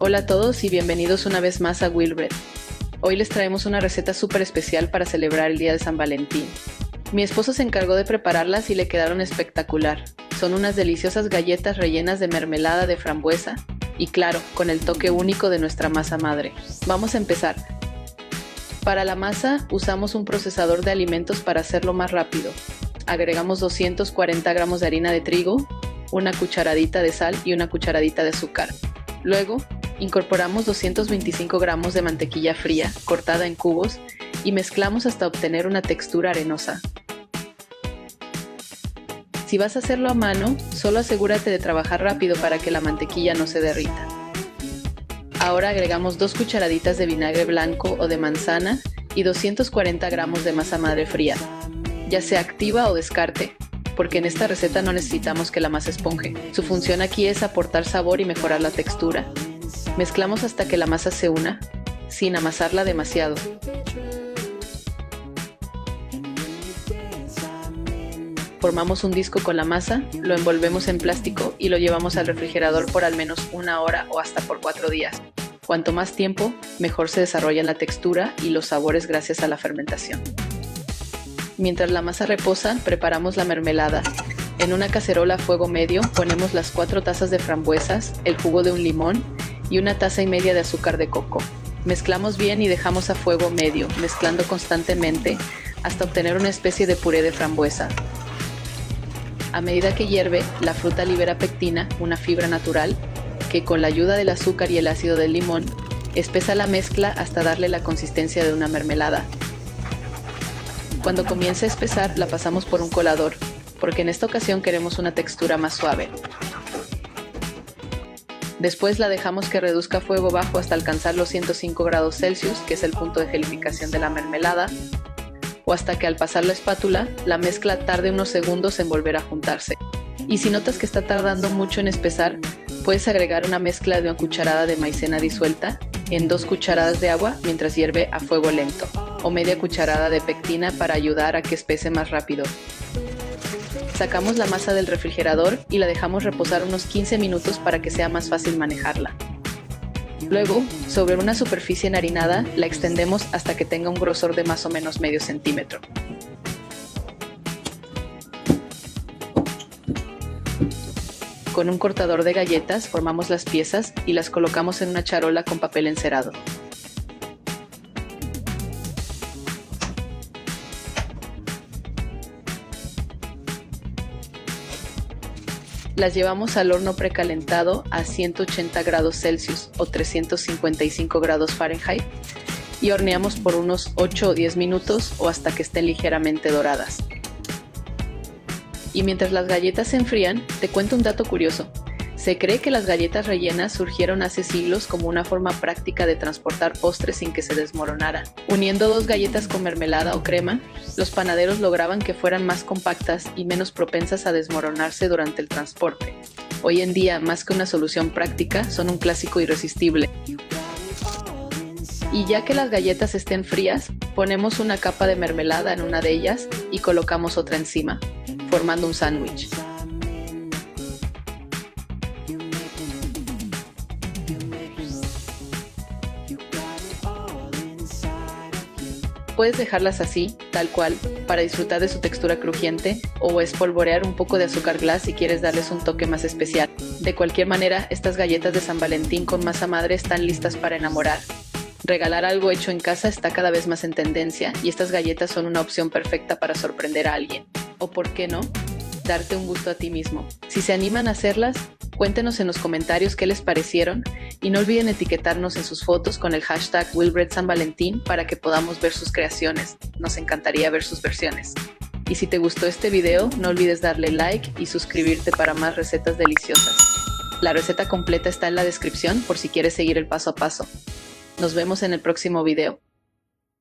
Hola a todos y bienvenidos una vez más a Wilbread. Hoy les traemos una receta súper especial para celebrar el día de San Valentín. Mi esposo se encargó de prepararlas y le quedaron espectacular. Son unas deliciosas galletas rellenas de mermelada de frambuesa y claro, con el toque único de nuestra masa madre. Vamos a empezar. Para la masa usamos un procesador de alimentos para hacerlo más rápido. Agregamos 240 gramos de harina de trigo, una cucharadita de sal y una cucharadita de azúcar. Luego, incorporamos 225 gramos de mantequilla fría, cortada en cubos, y mezclamos hasta obtener una textura arenosa. Si vas a hacerlo a mano, solo asegúrate de trabajar rápido para que la mantequilla no se derrita. Ahora agregamos 2 cucharaditas de vinagre blanco o de manzana y 240 gramos de masa madre fría, ya sea activa o descarte, porque en esta receta no necesitamos que la masa esponje. Su función aquí es aportar sabor y mejorar la textura. Mezclamos hasta que la masa se una, sin amasarla demasiado. Formamos un disco con la masa, lo envolvemos en plástico y lo llevamos al refrigerador por al menos 1 hora o hasta por 4 días. Cuanto más tiempo, mejor se desarrolla la textura y los sabores gracias a la fermentación. Mientras la masa reposa, preparamos la mermelada. En una cacerola a fuego medio ponemos las 4 tazas de frambuesas, el jugo de un limón y 1,5 tazas de azúcar de coco. Mezclamos bien y dejamos a fuego medio, mezclando constantemente hasta obtener una especie de puré de frambuesa. A medida que hierve, la fruta libera pectina, una fibra natural, que con la ayuda del azúcar y el ácido del limón, espesa la mezcla hasta darle la consistencia de una mermelada. Cuando comience a espesar, la pasamos por un colador, porque en esta ocasión queremos una textura más suave. Después la dejamos que reduzca a fuego bajo hasta alcanzar los 105 grados Celsius, que es el punto de gelificación de la mermelada, o hasta que al pasar la espátula, la mezcla tarde unos segundos en volver a juntarse. Y si notas que está tardando mucho en espesar, puedes agregar una mezcla de 1 cucharada de maicena disuelta en 2 cucharadas de agua mientras hierve a fuego lento, o media cucharada de pectina para ayudar a que espese más rápido. Sacamos la masa del refrigerador y la dejamos reposar unos 15 minutos para que sea más fácil manejarla. Luego, sobre una superficie enharinada, la extendemos hasta que tenga un grosor de más o menos medio centímetro. Con un cortador de galletas formamos las piezas y las colocamos en una charola con papel encerado. Las llevamos al horno precalentado a 180 grados Celsius o 355 grados Fahrenheit y horneamos por unos 8 o 10 minutos o hasta que estén ligeramente doradas. Y mientras las galletas se enfrían, te cuento un dato curioso. Se cree que las galletas rellenas surgieron hace siglos como una forma práctica de transportar postres sin que se desmoronaran. Uniendo 2 galletas con mermelada o crema, los panaderos lograban que fueran más compactas y menos propensas a desmoronarse durante el transporte. Hoy en día, más que una solución práctica, son un clásico irresistible. Y ya que las galletas estén frías, ponemos una capa de mermelada en una de ellas y colocamos otra encima, formando un sándwich. Puedes dejarlas así, tal cual, para disfrutar de su textura crujiente, o espolvorear un poco de azúcar glass si quieres darles un toque más especial. De cualquier manera, estas galletas de San Valentín con masa madre están listas para enamorar. Regalar algo hecho en casa está cada vez más en tendencia y estas galletas son una opción perfecta para sorprender a alguien. O por qué no, darte un gusto a ti mismo. Si se animan a hacerlas, cuéntenos en los comentarios qué les parecieron y no olviden etiquetarnos en sus fotos con el hashtag WilbreadSanValentín para que podamos ver sus creaciones. Nos encantaría ver sus versiones. Y si te gustó este video, no olvides darle like y suscribirte para más recetas deliciosas. La receta completa está en la descripción por si quieres seguir el paso a paso. Nos vemos en el próximo video.